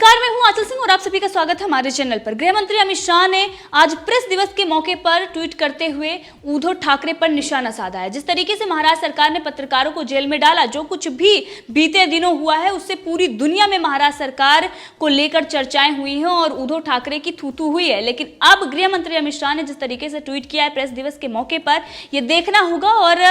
नमस्कार, मैं हूं आंचल सिंह और आप सभी का स्वागत है हमारे चैनल पर। गृह मंत्री अमित शाह ने आज प्रेस दिवस के मौके पर ट्वीट करते हुए उद्धव ठाकरे पर निशाना साधा है। जिस तरीके से महाराष्ट्र सरकार ने पत्रकारों को जेल में डाला, जो कुछ भी बीते दिनों हुआ है उससे पूरी दुनिया में महाराष्ट्र सरकार को लेकर चर्चाएं हुई हैं और उद्धव ठाकरे की थू-थू हुई है। लेकिन अब गृह मंत्री अमित शाह ने जिस तरीके से ट्वीट किया है प्रेस दिवस के मौके पर, यह देखना होगा। और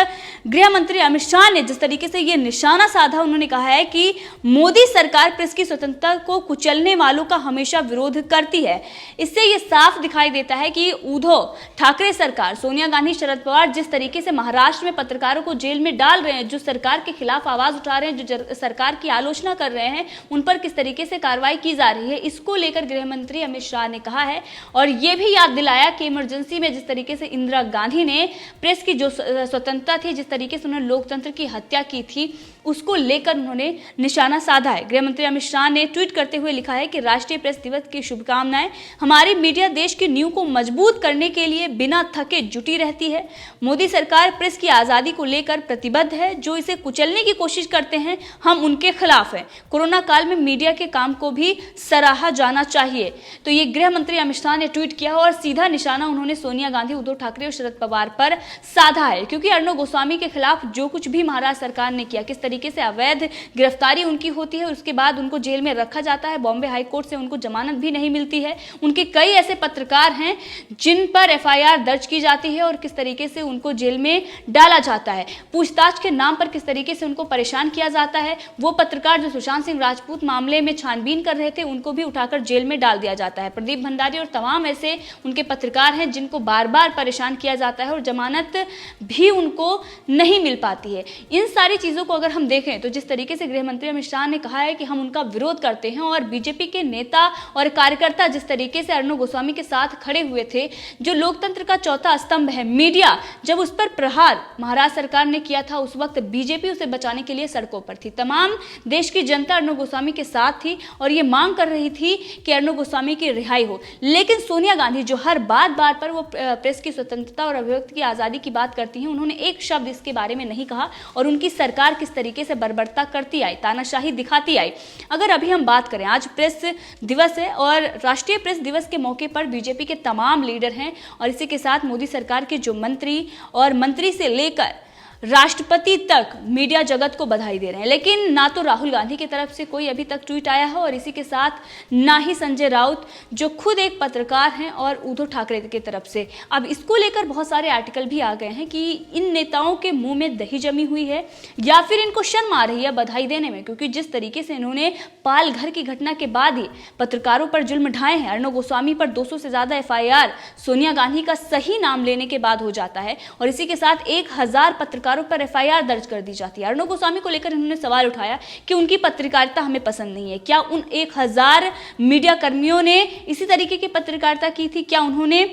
गृह मंत्री अमित शाह ने जिस तरीके से यह निशाना साधा, उन्होंने कहा है कि मोदी सरकार प्रेस की स्वतंत्रता को कुचलने वालों का हमेशा विरोध करती है। इससे यह साफ दिखाई देता है कि उद्धव ठाकरे सरकार, सोनिया गांधी, शरद पवार जिस तरीके से महाराष्ट्र में पत्रकारों को जेल में डाल रहे हैं, जो सरकार के खिलाफ आवाज उठा रहे हैं, जो सरकार की आलोचना कर रहे हैं, उन पर किस तरीके से कार्रवाई की जा रही है, इसको लेकर गृह मंत्री अमित शाह ने कहा है। और यह भी याद दिलाया कि इमरजेंसी में जिस तरीके से इंदिरा गांधी ने प्रेस की जो स्वतंत्रता थी, जिस तरीके से उन्होंने लोकतंत्र की हत्या की थी, उसको लेकर उन्होंने निशाना साधा है। गृह मंत्री अमित शाह ने ट्वीट करते हुए लिखा है कि राष्ट्रीय प्रेस दिवस की शुभकामनाएं। हमारी मीडिया देश की नींव को मजबूत करने के लिए बिना थके जुटी रहती है। मोदी सरकार प्रेस की आजादी को लेकर प्रतिबद्ध है। जो इसे कुचलने की कोशिश करते हैं, हम उनके खिलाफ हैं। कोरोना काल में मीडिया के काम को भी सराहा जाना चाहिए। तो ये गृह मंत्री अमित शाह ने ट्वीट किया और सीधा निशाना उन्होंने सोनिया गांधी, उद्धव ठाकरे और शरद पवार पर साधा है। क्योंकि अर्णब गोस्वामी के खिलाफ जो कुछ भी महाराष्ट्र सरकार ने किया, किस तरीके से अवैध गिरफ्तारी उनकी होती है, उसके बाद उनको जेल में रखा जाता है, बॉम्बे हाई कोर्ट से उनको जमानत भी नहीं मिलती है। उनके कई ऐसे पत्रकार हैं जिन पर एफआईआर दर्ज की जाती है और किस तरीके से उनको जेल में डाला जाता है। पूछताछ के नाम पर किस तरीके से उनको परेशान किया जाता है। वो पत्रकार जो सुशांत सिंह राजपूत मामले में छानबीन कर रहे थे, उनको भी उठाकर जेल में डाल दिया जाता है। प्रदीप भंडारी और तमाम ऐसे उनके पत्रकार हैं जिनको बार बार परेशान किया जाता है और जमानत भी उनको नहीं मिल पाती है। इन सारी चीजों को अगर हम देखें तो जिस तरीके से गृह मंत्री अमित शाह ने कहा है कि हम उनका विरोध करते हैं और बीजेपी के नेता और कार्यकर्ता जिस तरीके से अर्णब गोस्वामी के साथ खड़े हुए थे, जो लोकतंत्र का चौथा स्तंभ है, मीडिया, जब उस पर प्रहार महाराष्ट्र सरकार ने किया था, उस वक्त बीजेपी उसे बचाने के लिए सड़कों पर थी। तमाम देश की जनता अर्णब गोस्वामी के साथ थी और ये मांग कर रही थी कि अर्णब गोस्वामी की रिहाई हो। लेकिन सोनिया गांधी जो हर बात पर वो प्रेस की स्वतंत्रता और अभिव्यक्ति की आजादी की बात करती हैं, उन्होंने एक शब्द इसके बारे में नहीं कहा और उनकी सरकार किस तरीके से बर्बरता करती आई, तानाशाही दिखाती आई। अगर अभी हम बात करें, आज प्रेस दिवस है और राष्ट्रीय प्रेस दिवस के मौके पर बीजेपी के तमाम लीडर हैं और इसी के साथ मोदी सरकार के जो मंत्री और मंत्री से लेकर राष्ट्रपति तक मीडिया जगत को बधाई दे रहे हैं। लेकिन ना तो राहुल गांधी की तरफ से कोई अभी तक ट्वीट आया है और इसी के साथ ना ही संजय राउत, जो खुद एक पत्रकार हैं, और उद्धव ठाकरे की तरफ से। अब इसको लेकर बहुत सारे आर्टिकल भी आ गए हैं कि इन नेताओं के मुंह में दही जमी हुई है या फिर इनको शर्म आ रही है बधाई देने में, क्योंकि जिस तरीके से इन्होंने पाल घर की घटना के बाद ही पत्रकारों पर जुल्म ढाए हैं। अर्णब गोस्वामी पर 200 से ज्यादा एफआईआर सोनिया गांधी का सही नाम लेने के बाद हो जाता है और इसी के साथ 1000 पत्रकारों पर एफआईआर दर्ज कर दी जाती है। अर्णब गोस्वामी को लेकर इन्होंने सवाल उठाया कि उनकी पत्रकारिता हमें पसंद नहीं है। क्या उन 1000 मीडिया कर्मियों ने इसी तरीके की पत्रकारिता की थी? क्या उन्होंने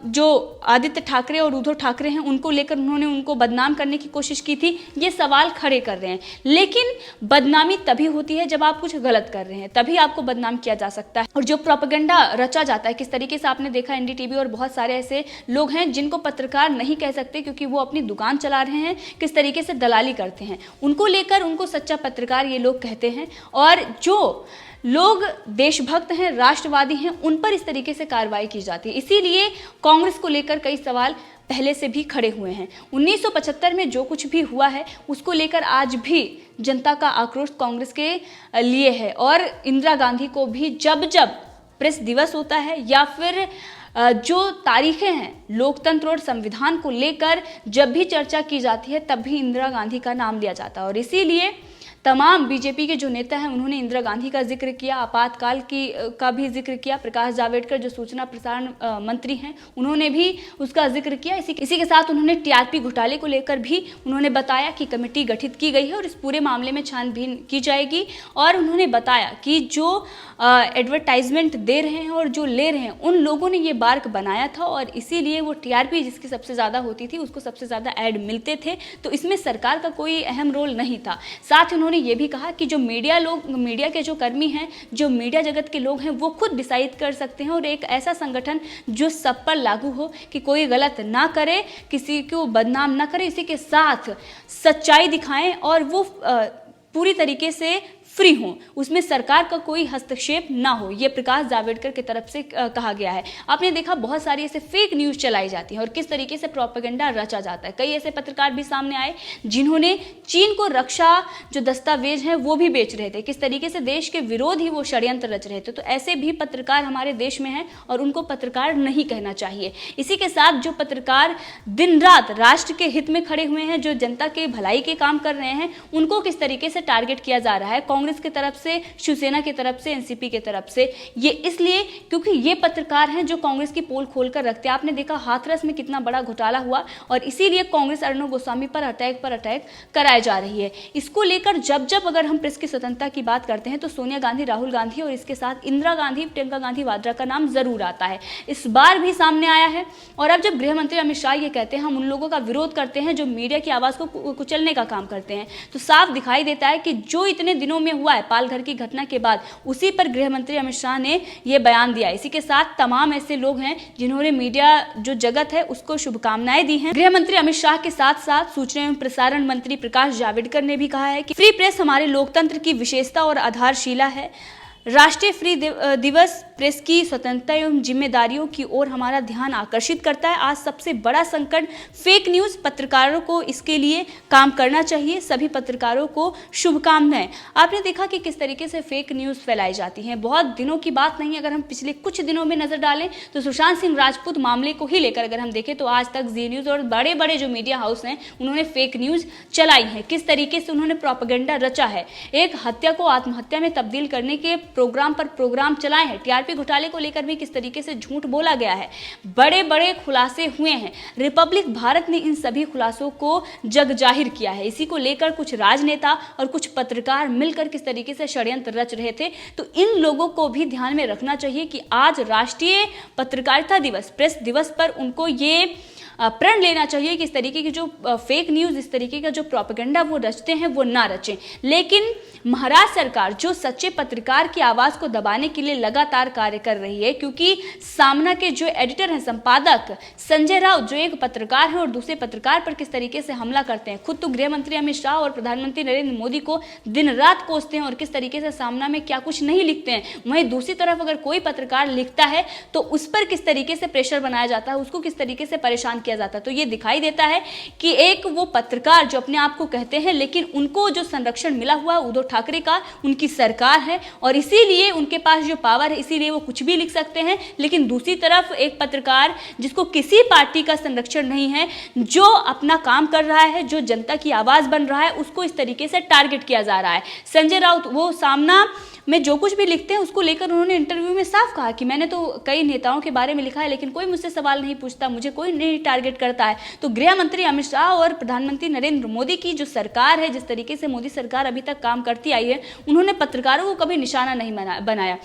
जो आदित्य ठाकरे और उद्धव ठाकरे हैं उनको लेकर उन्होंने उनको बदनाम करने की कोशिश की थी? ये सवाल खड़े कर रहे हैं। लेकिन बदनामी तभी होती है जब आप कुछ गलत कर रहे हैं, तभी आपको बदनाम किया जा सकता है। और जो प्रोपेगेंडा रचा जाता है, किस तरीके से आपने देखा एनडीटीवी और बहुत सारे ऐसे लोग हैं जिनको पत्रकार नहीं कह सकते क्योंकि वो अपनी दुकान चला रहे हैं, किस तरीके से दलाली करते हैं, उनको लेकर उनको सच्चा पत्रकार ये लोग कहते हैं। और जो लोग देशभक्त हैं, राष्ट्रवादी हैं, उन पर इस तरीके से कार्रवाई की जाती है। इसीलिए कांग्रेस को लेकर कई सवाल पहले से भी खड़े हुए हैं। 1975 में जो कुछ भी हुआ है उसको लेकर आज भी जनता का आक्रोश कांग्रेस के लिए है। और इंदिरा गांधी को भी जब जब प्रेस दिवस होता है या फिर जो तारीखें हैं लोकतंत्र और संविधान को लेकर जब भी चर्चा की जाती है, तब भी इंदिरा गांधी का नाम लिया जाता है। और इसीलिए तमाम बीजेपी के जो नेता हैं उन्होंने इंदिरा गांधी का जिक्र किया, आपातकाल का भी जिक्र किया। प्रकाश जावड़ेकर जो सूचना प्रसारण मंत्री हैं, उन्होंने भी उसका जिक्र किया। इसी के साथ उन्होंने टीआरपी घोटाले को लेकर भी उन्होंने बताया कि कमेटी गठित की गई है और इस पूरे मामले में छानबीन की जाएगी। और उन्होंने बताया कि जो एडवर्टाइजमेंट दे रहे हैं और जो ले रहे हैं, उन लोगों ने ये बार्क बनाया था और इसीलिए वो टीआरपी जिसकी सबसे ज़्यादा होती थी उसको सबसे ज़्यादा ऐड मिलते थे। तो इसमें सरकार का कोई अहम रोल नहीं था। साथ ही उन्होंने ये भी कहा कि जो मीडिया के जो कर्मी हैं, जो मीडिया जगत के लोग हैं, वो खुद डिसाइड कर सकते हैं और एक ऐसा संगठन जो सब पर लागू हो कि कोई गलत ना करे, किसी को बदनाम ना करे, इसी के साथ सच्चाई दिखाएं और वो पूरी तरीके से फ्री हों, उसमें सरकार का कोई हस्तक्षेप ना हो, ये प्रकाश जावड़ेकर की तरफ से कहा गया है। आपने देखा बहुत सारी ऐसे फेक न्यूज़ चलाई जाती हैं और किस तरीके से प्रोपेगेंडा रचा जाता है। कई ऐसे पत्रकार भी सामने आए जिन्होंने चीन को रक्षा जो दस्तावेज हैं वो भी बेच रहे थे, किस तरीके से देश के विरोध ही वो षड्यंत्र रच रहे थे। तो ऐसे भी पत्रकार हमारे देश में हैं और उनको पत्रकार नहीं कहना चाहिए। इसी के साथ जो पत्रकार दिन रात राष्ट्र के हित में खड़े हुए हैं, जो जनता के भलाई के काम कर रहे हैं, उनको किस तरीके से टारगेट किया जा रहा है कांग्रेस की तरफ से, शिवसेना की तरफ से, एनसीपी की तरफ से। ये इसलिए क्योंकि ये पत्रकार हैं जो कांग्रेस की पोल खोलकर रखते हैं। आपने देखा हाथरस में कितना बड़ा घोटाला हुआ और इसीलिए कांग्रेस अर्णब गोस्वामी पर अटैक कराई जा रही है। इसको लेकर जब अगर हम प्रेस की स्वतंत्रता की बात करते हैं तो सोनिया गांधी, राहुल गांधी और इसके साथ इंदिरा गांधी, प्रियंका गांधी वाड्रा का नाम जरूर आता है। इस बार भी सामने आया है। और अब जब गृह मंत्री अमित शाह ये कहते हैं हम उन लोगों का विरोध करते हैं जो मीडिया की आवाज को कुचलने का काम करते हैं, तो साफ दिखाई देता है कि जो इतने दिनों में हुआ है पालघर की घटना के बाद, उसी पर गृह मंत्री अमित शाह ने यह बयान दिया। इसी के साथ तमाम ऐसे लोग हैं जिन्होंने मीडिया जो जगत है उसको शुभकामनाएं दी हैं। गृह मंत्री अमित शाह के साथ साथ सूचना एवं प्रसारण मंत्री प्रकाश जावड़ेकर ने भी कहा है कि फ्री प्रेस हमारे लोकतंत्र की विशेषता और आधारशिला है। राष्ट्रीय फ्री दिवस प्रेस की स्वतंत्रता एवं जिम्मेदारियों की ओर हमारा ध्यान आकर्षित करता है। आज सबसे बड़ा संकट फेक न्यूज़, पत्रकारों को इसके लिए काम करना चाहिए। सभी पत्रकारों को शुभकामनाएं। आपने देखा कि किस तरीके से फेक न्यूज़ फैलाई जाती हैं। बहुत दिनों की बात नहीं, अगर हम पिछले कुछ दिनों में नजर डालें तो सुशांत सिंह राजपूत मामले को ही लेकर अगर हम देखें तो आज तक जी न्यूज़ और बड़े बड़े जो मीडिया हाउस हैं उन्होंने फेक न्यूज़ चलाई है। किस तरीके से उन्होंने प्रोपेगेंडा रचा है, एक हत्या को आत्महत्या में तब्दील करने के प्रोग्राम पर प्रोग्राम चलाए हैं। टीआरपी घोटाले को लेकर भी किस तरीके से झूठ बोला गया है, बड़े बड़े खुलासे हुए हैं। रिपब्लिक भारत ने इन सभी खुलासों को जग जाहिर किया है। इसी को लेकर कुछ राजनेता और कुछ पत्रकार मिलकर किस तरीके से षड्यंत्र रच रहे थे। तो इन लोगों को भी ध्यान में रखना चाहिए कि आज राष्ट्रीय पत्रकारिता दिवस, प्रेस दिवस पर उनको ये प्रण लेना चाहिए कि इस तरीके की जो फेक न्यूज़, इस तरीके का जो प्रोपेगेंडा वो रचते हैं वो ना रचें। लेकिन महाराष्ट्र सरकार जो सच्चे पत्रकार की आवाज़ को दबाने के लिए लगातार कार्य कर रही है, क्योंकि सामना के जो एडिटर हैं, संपादक संजय राउत जो एक पत्रकार हैं और दूसरे पत्रकार पर किस तरीके से हमला करते हैं। खुद तो गृह मंत्री अमित शाह और प्रधानमंत्री नरेंद्र मोदी को दिन रात कोसते हैं और किस तरीके से सामना में क्या कुछ नहीं लिखते हैं। वहीं दूसरी तरफ अगर कोई पत्रकार लिखता है तो उस पर किस तरीके से प्रेशर बनाया जाता है, उसको किस तरीके से परेशान किया जाता है। तो ये दिखाई देता है कि एक वो पत्रकार जो अपने आप को कहते हैं, लेकिन उनको जो संरक्षण मिला हुआ है उद्धव ठाकरे का, उनकी सरकार है और इसीलिए उनके पास जो पावर है, इसीलिए वो कुछ भी लिख सकते हैं। लेकिन दूसरी तरफ एक पत्रकार जिसको किसी पार्टी का संरक्षण नहीं है, जो अपना काम कर रहा है, जो जनता की आवाज बन रहा है, उसको इस तरीके से टारगेट किया जा रहा है। संजय राउत वो सामना में जो कुछ भी लिखते हैं उसको लेकर उन्होंने इंटरव्यू में साफ कहा कि मैंने तो कई नेताओं के बारे में लिखा है लेकिन कोई मुझसे सवाल नहीं पूछता, मुझे कोई नहीं टारगेट करता है। तो गृह मंत्री अमित शाह और प्रधानमंत्री नरेंद्र मोदी की जो सरकार है, जिस तरीके से मोदी सरकार अभी तक काम करती आई है, उन्होंने पत्रकारों को कभी निशाना नहीं बनाया।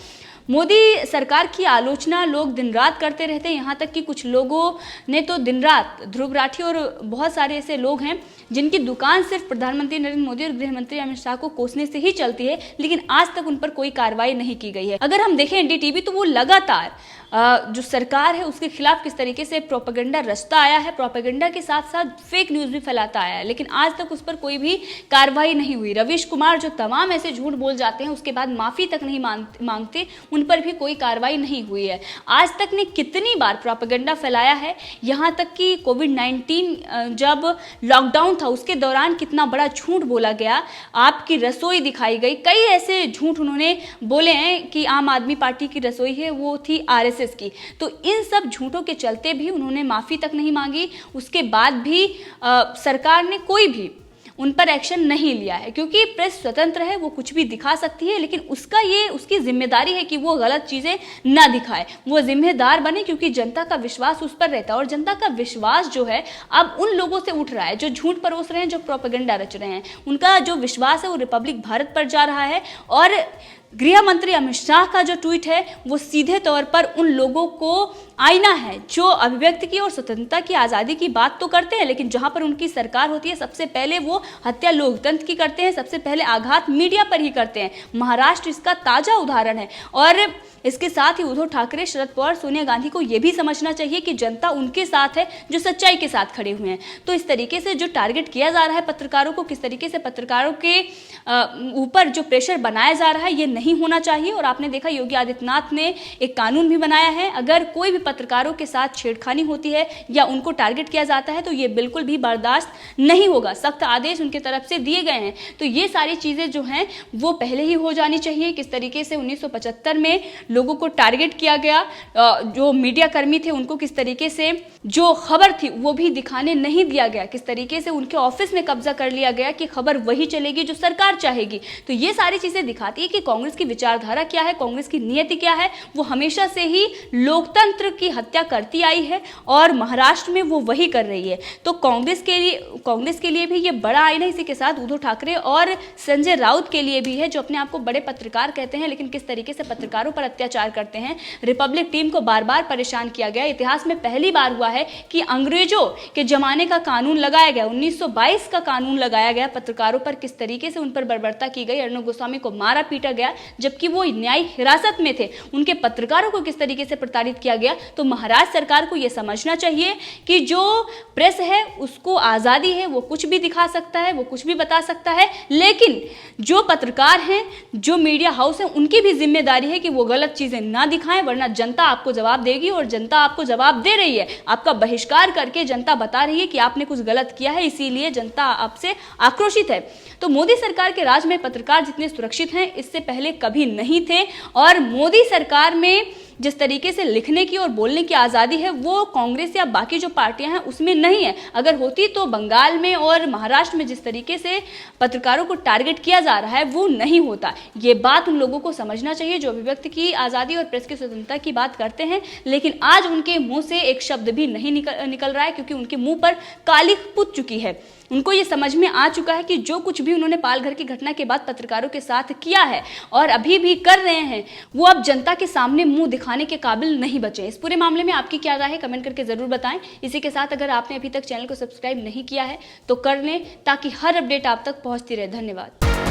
मोदी सरकार की आलोचना लोग दिन रात करते रहते हैं, यहाँ तक कि कुछ लोगों ने तो दिन रात, ध्रुव राठी और बहुत सारे ऐसे लोग हैं जिनकी दुकान सिर्फ प्रधानमंत्री नरेंद्र मोदी और गृह मंत्री अमित शाह को कोसने से ही चलती है, लेकिन आज तक उन पर कोई कार्रवाई नहीं की गई है। अगर हम देखें एनडीटीवी तो वो लगातार जो सरकार है उसके खिलाफ किस तरीके से प्रोपेगेंडा रचता आया है, प्रोपेगेंडा के साथ साथ फेक न्यूज़ भी फैलाता आया है, लेकिन आज तक उस पर कोई भी कार्रवाई नहीं हुई। रवीश कुमार जो तमाम ऐसे झूठ बोल जाते हैं उसके बाद माफ़ी तक नहीं मांगते, उन पर भी कोई कार्रवाई नहीं हुई है। आज तक ने कितनी बार प्रोपेगेंडा फैलाया है, यहाँ तक कि कोविड-19 जब लॉकडाउन था उसके दौरान कितना बड़ा झूठ बोला गया, आपकी रसोई दिखाई गई, कई ऐसे झूठ उन्होंने बोले हैं कि आम आदमी पार्टी की रसोई है वो थी आरएसएस की। तो इन सब झूठों के चलते भी उन्होंने माफ़ी तक नहीं मांगी, उसके बाद भी सरकार ने कोई भी उन पर एक्शन नहीं लिया है, क्योंकि प्रेस स्वतंत्र है, वो कुछ भी दिखा सकती है, लेकिन उसकी जिम्मेदारी है कि वो गलत चीज़ें ना दिखाए, वो जिम्मेदार बने, क्योंकि जनता का विश्वास उस पर रहता है। और जनता का विश्वास जो है अब उन लोगों से उठ रहा है जो झूठ परोस रहे हैं, जो प्रोपेगेंडा रच रहे हैं, उनका जो विश्वास है वो रिपब्लिक भारत पर जा रहा है। और गृह मंत्री अमित शाह का जो ट्वीट है वो सीधे तौर पर उन लोगों को आईना है, जो अभिव्यक्ति की और स्वतंत्रता की आज़ादी की बात तो करते हैं, लेकिन जहां पर उनकी सरकार होती है सबसे पहले वो हत्या लोकतंत्र की करते हैं, सबसे पहले आघात मीडिया पर ही करते हैं। महाराष्ट्र इसका ताज़ा उदाहरण है। और इसके साथ ही उद्धव ठाकरे, शरद पवार, सोनिया गांधी को यह भी समझना चाहिए कि जनता उनके साथ है जो सच्चाई के साथ खड़े हुए हैं। तो इस तरीके से जो टारगेट किया जा रहा है पत्रकारों को, किस तरीके से पत्रकारों के ऊपर जो प्रेशर बनाया जा रहा है, ये नहीं होना चाहिए। और आपने देखा योगी आदित्यनाथ ने एक कानून भी बनाया है, अगर कोई भी पत्रकारों के साथ छेड़खानी होती है या उनको टारगेट किया जाता है तो ये बिल्कुल भी बर्दाश्त नहीं होगा। सख्त आदेश उनके तरफ से दिए गए हैं। तो ये सारी चीज़ें जो हैं वो पहले ही हो जानी चाहिए। किस तरीके से 1975 में लोगों को टारगेट किया गया, जो मीडिया कर्मी थे उनको किस तरीके से जो खबर थी वो भी दिखाने नहीं दिया गया, किस तरीके से उनके ऑफिस में कब्जा कर लिया गया कि खबर वही चलेगी जो सरकार चाहेगी। तो ये सारी चीजें दिखाती है कि कांग्रेस की विचारधारा क्या है, कांग्रेस की नियति क्या है। वो हमेशा से ही लोकतंत्र की हत्या करती आई है और महाराष्ट्र में वो वही कर रही है। तो कांग्रेस के लिए भी ये बड़ा आईना, इसी के साथ उद्धव ठाकरे और संजय राउत के लिए भी है, जो अपने आप को बड़े पत्रकार कहते हैं लेकिन किस तरीके से पत्रकारों पर अत्याचार करते हैं। रिपब्लिक टीम को बार बार परेशान किया गया। इतिहास में पहली बार हुआ है कि अंग्रेजों के जमाने का कानून लगाया गया, 1922 का कानून लगाया गया पत्रकारों पर, किस तरीके से उन पर बर्बरता की गई। अर्णब गोस्वामी को मारा पीटा गया जबकि वो न्यायिक हिरासत में थे। उनके पत्रकारों को किस तरीके से प्रताड़ित किया गया। तो महाराष्ट्र सरकार को यह समझना चाहिए कि जो प्रेस है उसको आजादी है, वो कुछ भी दिखा सकता है, वो कुछ भी बता सकता है, लेकिन जो पत्रकार हैं, जो मीडिया हाउस है, उनकी भी जिम्मेदारी है कि वो गलत चीजें ना दिखाएं, वरना जनता आपको जवाब देगी। और जनता आपको जवाब दे रही है, आपका बहिष्कार करके जनता बता रही है कि आपने कुछ गलत किया है, इसीलिए जनता आपसे आक्रोशित है। तो मोदी सरकार के राज में पत्रकार जितने सुरक्षित हैं इससे पहले कभी नहीं थे। और मोदी सरकार में जिस तरीके से लिखने की और बोलने की आज़ादी है वो कांग्रेस या बाकी जो पार्टियां हैं उसमें नहीं है। अगर होती तो बंगाल में और महाराष्ट्र में जिस तरीके से पत्रकारों को टारगेट किया जा रहा है वो नहीं होता। ये बात उन लोगों को समझना चाहिए जो अभिव्यक्ति की आज़ादी और प्रेस की स्वतंत्रता की बात करते हैं, लेकिन आज उनके मुंह से एक शब्द भी नहीं निकल रहा है, क्योंकि उनके मुंह पर काली पुत चुकी है। उनको ये समझ में आ चुका है कि जो कुछ भी उन्होंने पालघर की घटना के बाद पत्रकारों के साथ किया है और अभी भी कर रहे हैं, वो अब जनता के सामने मुंह दिखाने के काबिल नहीं बचे। इस पूरे मामले में आपकी क्या राय है, कमेंट करके जरूर बताएं। इसी के साथ अगर आपने अभी तक चैनल को सब्सक्राइब नहीं किया है तो कर लें, ताकि हर अपडेट आप तक पहुंचती रहे। धन्यवाद।